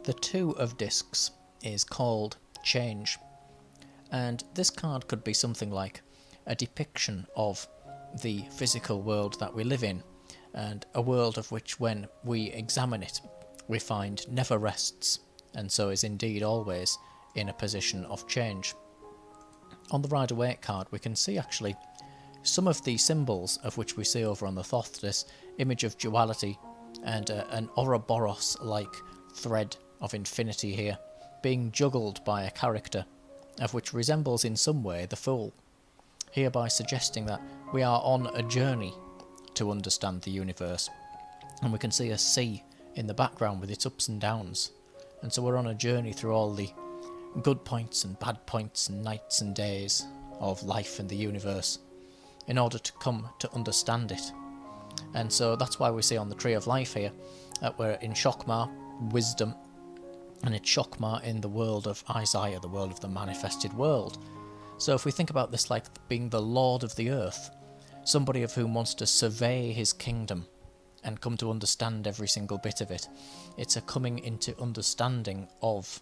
The Two of Discs is called Change, and this card could be something like a depiction of the physical world that we live in, and a world of which when we examine it we find never rests, and so is indeed always in a position of change. On the Rider-Waite card we can see actually some of the symbols of which we see over on the Thoth, this image of duality and an Ouroboros-like thread of infinity here, being juggled by a character of which resembles in some way the Fool, hereby suggesting that we are on a journey to understand the universe. And we can see a sea in the background with its ups and downs, and so we're on a journey through all the good points and bad points and nights and days of life and the universe in order to come to understand it. And so that's why we see on the Tree of Life here that we're in Shokmar, wisdom, and it's Shokmar in the world of Isaiah, the world of the manifested world. So if we think about this like being the Lord of the earth, somebody of whom wants to survey his kingdom and come to understand every single bit of it, it's a coming into understanding of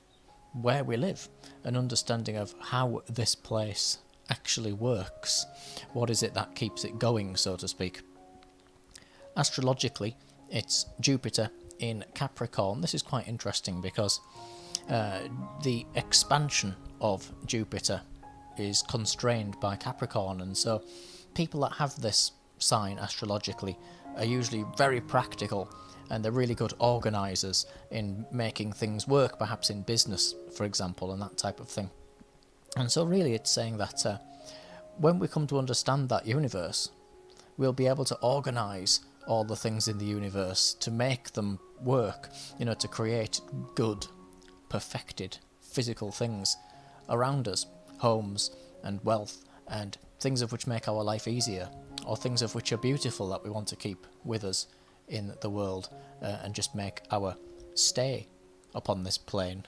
where we live, an understanding of how this place actually works. What is it that keeps it going, so to speak? Astrologically, it's Jupiter in Capricorn. This is quite interesting because the expansion of Jupiter is constrained by Capricorn, and so people that have this sign astrologically are usually very practical, and they're really good organisers in making things work, perhaps in business, for example, and that type of thing. And so really it's saying that when we come to understand that universe, we'll be able to organise all the things in the universe to make them work, to create good, perfected, physical things around us, homes and wealth and things of which make our life easier, or things of which are beautiful that we want to keep with us in the world, and just make our stay upon this plane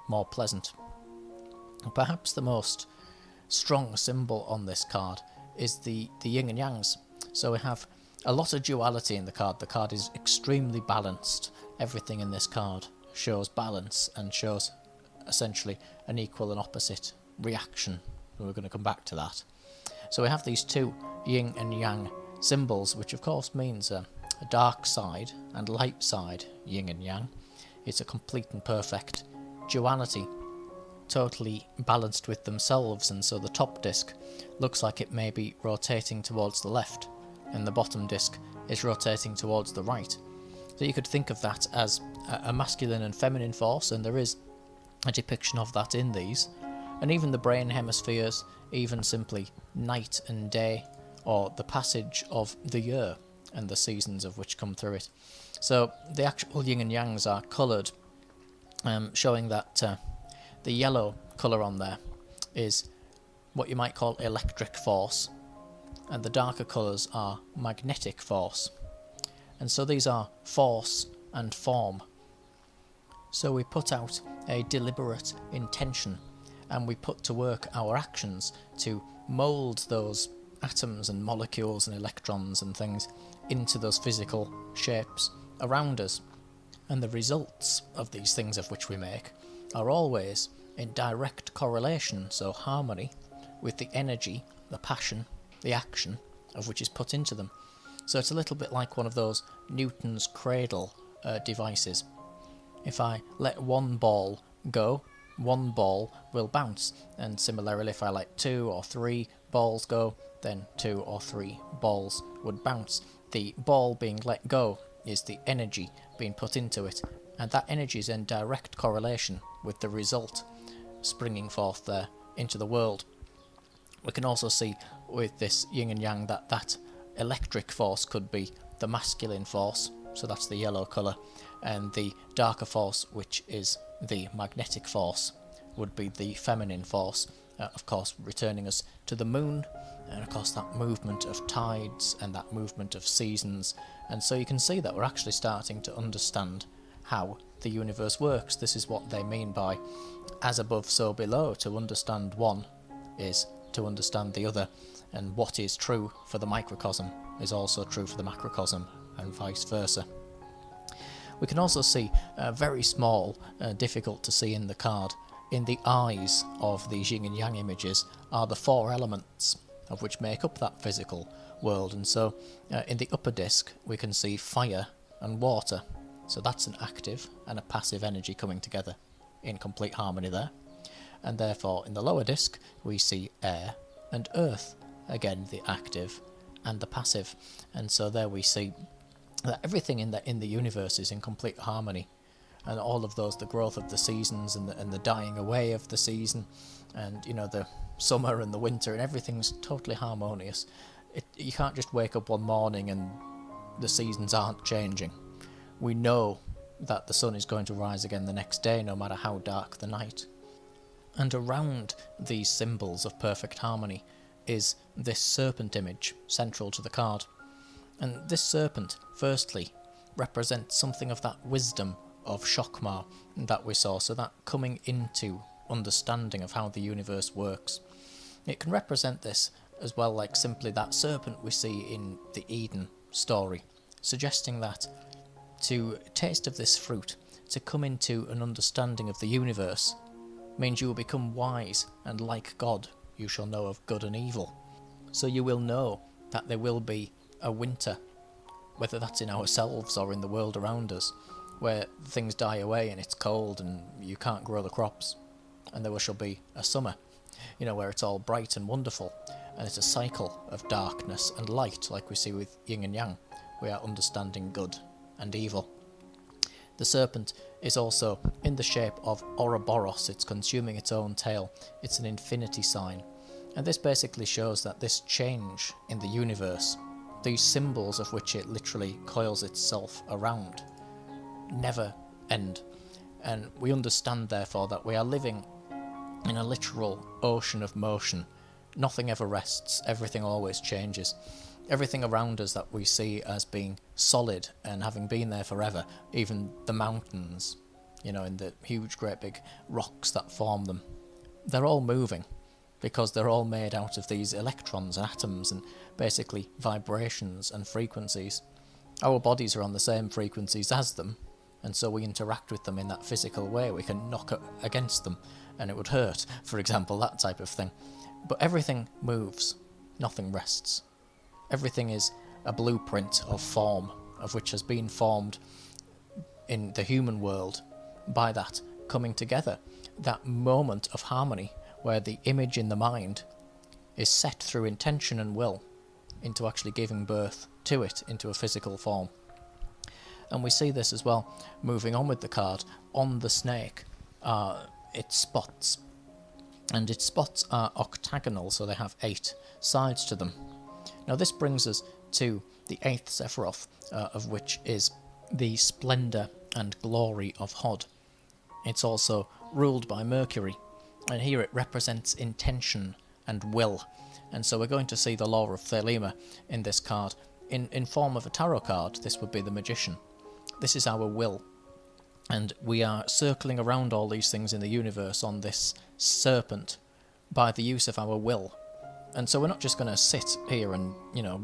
more pleasant. Perhaps the most strong symbol on this card is the yin and yangs. So we have a lot of duality in the card. The card is extremely balanced. Everything in this card shows balance and shows essentially an equal and opposite reaction. We're going to come back to that. So we have these two yin and yang symbols, which of course means a dark side and light side, yin and yang. It's a complete and perfect duality, totally balanced with themselves, and so the top disc looks like it may be rotating towards the left, and the bottom disc is rotating towards the right. So you could think of that as a masculine and feminine force, and there is a depiction of that in these. And even the brain hemispheres, even simply night and day, or the passage of the year and the seasons of which come through it. So the actual yin and yangs are coloured, showing that the yellow colour on there is what you might call electric force, and the darker colours are magnetic force. And so these are force and form. So we put out a deliberate intention, and we put to work our actions to mould those atoms and molecules and electrons and things into those physical shapes around us. And the results of these things of which we make are always in direct correlation, so harmony, with the energy, the passion, the action of which is put into them. So it's a little bit like one of those Newton's cradle devices. If I let one ball go, one ball will bounce, and similarly if I let 2 or 3 balls go, then 2 or 3 balls would bounce. The ball being let go is the energy being put into it, and that energy is in direct correlation with the result springing forth there into the world. We can also see with this yin and yang that electric force could be the masculine force, so that's the yellow colour, and the darker force, which is the magnetic force, would be the feminine force, of course returning us to the moon, and of course that movement of tides and that movement of seasons. And so you can see that we're actually starting to understand how the universe works. This is what they mean by as above so below. To understand one is to understand the other, and what is true for the microcosm is also true for the macrocosm, and vice versa. We can also see very small, difficult to see in the card, in the eyes of these yin and yang images are the four elements of which make up that physical world. And so in the upper disc we can see fire and water. So that's an active and a passive energy coming together in complete harmony there. And therefore in the lower disc we see air and earth, again the active and the passive. And so there we see that everything in the universe is in complete harmony, and all of those, the growth of the seasons and the dying away of the season, and the summer and the winter, and everything's totally harmonious. You can't just wake up one morning and the seasons aren't changing. We know that the sun is going to rise again the next day, no matter how dark the night. And around these symbols of perfect harmony is this serpent image central to the card. And this serpent, firstly, represents something of that wisdom of Shokmar that we saw, so that coming into understanding of how the universe works. It can represent this as well, like simply that serpent we see in the Eden story, suggesting that to taste of this fruit, to come into an understanding of the universe, means you will become wise, and like God you shall know of good and evil. So you will know that there will be a winter, whether that's in ourselves or in the world around us, where things die away and it's cold and you can't grow the crops, and there shall be a summer, where it's all bright and wonderful, and it's a cycle of darkness and light, like we see with yin and yang. We are understanding good and evil. The serpent is also in the shape of Ouroboros. It's consuming its own tail. It's an infinity sign, and this basically shows that this change in the universe, these symbols of which it literally coils itself around, never end. And we understand therefore that we are living in a literal ocean of motion. Nothing ever rests, everything always changes. Everything around us that we see as being solid and having been there forever, even the mountains, in the huge great big rocks that form them, they're all moving, because they're all made out of these electrons and atoms and basically vibrations and frequencies. Our bodies are on the same frequencies as them, and so we interact with them in that physical way. We can knock against them and it would hurt, for example, that type of thing. But everything moves, nothing rests. Everything is a blueprint of form, of which has been formed in the human world by that coming together, that moment of harmony where the image in the mind is set through intention and will into actually giving birth to it into a physical form. And we see this as well, moving on with the card. On the snake are its spots, and its spots are octagonal, so they have 8 sides to them. Now this brings us to the 8th Sephiroth, of which is the splendour and glory of Hod. It's also ruled by Mercury, and here it represents intention and will. And so we're going to see the law of Thelema in this card. In form of a tarot card, this would be the Magician. This is our will, and we are circling around all these things in the universe on this serpent by the use of our will. And so we're not just going to sit here and,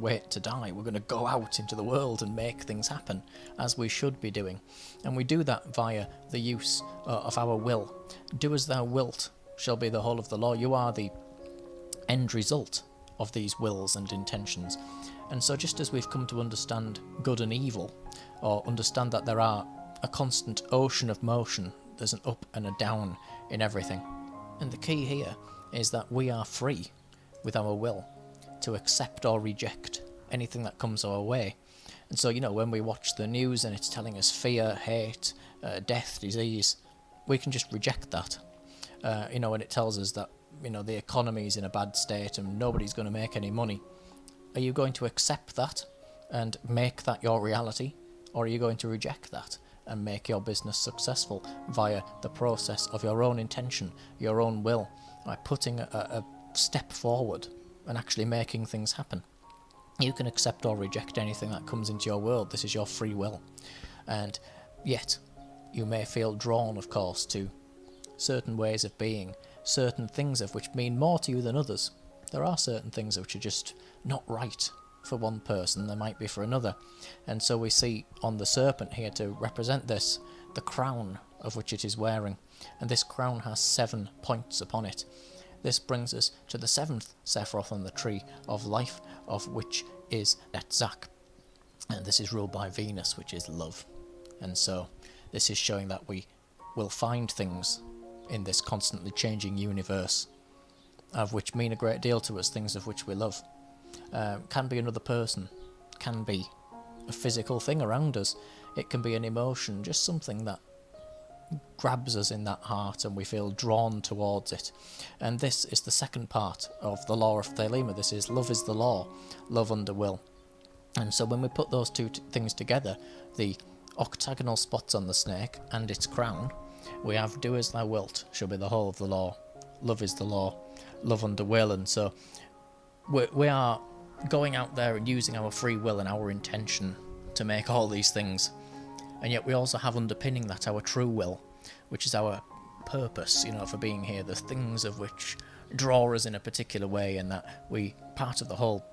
wait to die. We're going to go out into the world and make things happen, as we should be doing. And we do that via the use of our will. Do as thou wilt shall be the whole of the law. You are the end result of these wills and intentions. And so just as we've come to understand good and evil, or understand that there are a constant ocean of motion, there's an up and a down in everything. And the key here is that we are free with our will to accept or reject anything that comes our way. And so, when we watch the news and it's telling us fear, hate, death, disease, we can just reject that. When it tells us that, the economy's in a bad state and nobody's going to make any money, are you going to accept that and make that your reality? Or are you going to reject that and make your business successful via the process of your own intention, your own will, by putting a step forward and actually making things happen? You can accept or reject anything that comes into your world. This is your free will. And yet, you may feel drawn, of course, to certain ways of being, certain things of which mean more to you than others. There are certain things which are just not right for one person, there might be for another. And so we see on the serpent here, to represent this, the crown of which it is wearing. And this crown has 7 points upon it. This brings us to the 7th Sephiroth on the tree of life, of which is Netzach. And this is ruled by Venus, which is love. And so this is showing that we will find things in this constantly changing universe, of which mean a great deal to us, things of which we love. Can be another person, can be a physical thing around us, it can be an emotion, just something that grabs us in that heart and we feel drawn towards it. And this is the second part of the law of Thelema. This is love is the law, love under will. And so when we put those two things together, the octagonal spots on the snake and its crown, we have do as thou wilt shall be the whole of the law. Love is the law, love under will. And so we are going out there and using our free will and our intention to make all these things. And yet we also have underpinning that our true will, which is our purpose, for being here, the things of which draw us in a particular way, and that we, part of the whole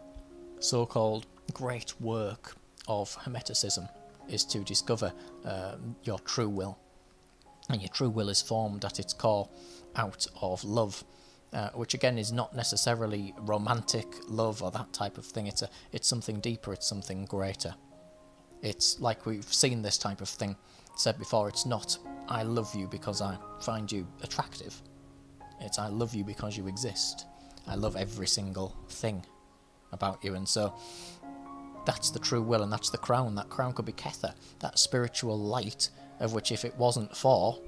so-called great work of Hermeticism is to discover your true will. And your true will is formed at its core out of love, which again is not necessarily romantic love or that type of thing. It's something deeper, it's something greater. It's like we've seen this type of thing said before, it's not I love you because I find you attractive. It's I love you because you exist. I love every single thing about you. And so that's the true will, and that's the crown. That crown could be Kether, that spiritual light of which if it wasn't for,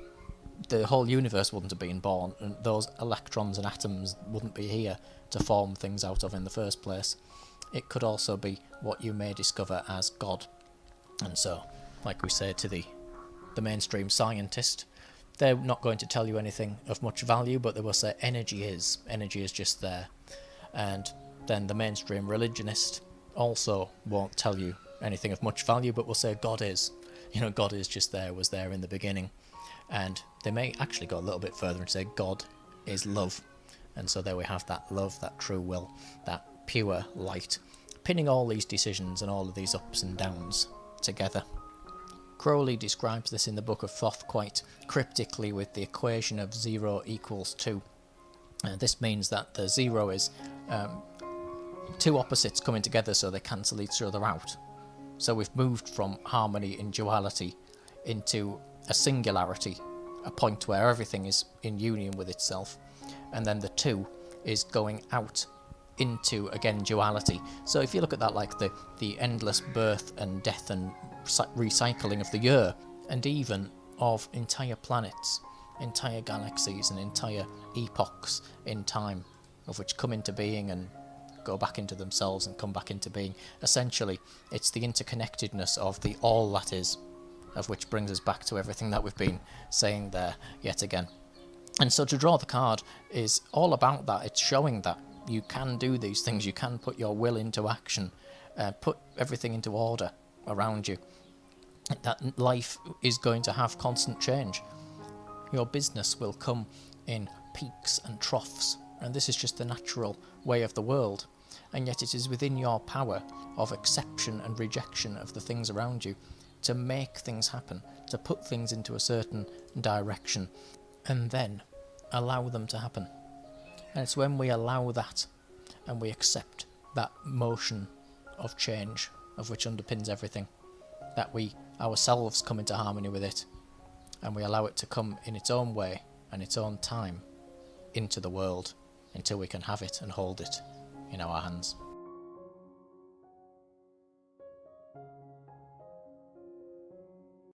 the whole universe wouldn't have been born, and those electrons and atoms wouldn't be here to form things out of in the first place. It could also be what you may discover as God. And so, like we say to the mainstream scientist, they're not going to tell you anything of much value, but they will say energy is just there. And then the mainstream religionist also won't tell you anything of much value, but will say God is. God is just there, was there in the beginning. And they may actually go a little bit further and say God is love. And so there we have that love, that true will, that pure light, pinning all these decisions and all of these ups and downs together. Crowley describes this in the Book of Thoth quite cryptically with the equation of 0 equals 2. This means that the 0 is two opposites coming together so they cancel each other out. So we've moved from harmony in duality into a singularity, a point where everything is in union with itself. And then the 2 is going out into, again, duality. So if you look at that like the endless birth and death and recycling of the year, and even of entire planets, entire galaxies and entire epochs in time, of which come into being and go back into themselves and come back into being. Essentially, it's the interconnectedness of the all that is, of which brings us back to everything that we've been saying there yet again. And so to draw the card is all about that. It's showing that you can do these things, you can put your will into action, put everything into order around you. That life is going to have constant change. Your business will come in peaks and troughs, and this is just the natural way of the world. And yet it is within your power of acceptance and rejection of the things around you to make things happen, to put things into a certain direction, and then allow them to happen. And it's when we allow that and we accept that motion of change, of which underpins everything, that we ourselves come into harmony with it, and we allow it to come in its own way and its own time into the world until we can have it and hold it in our hands.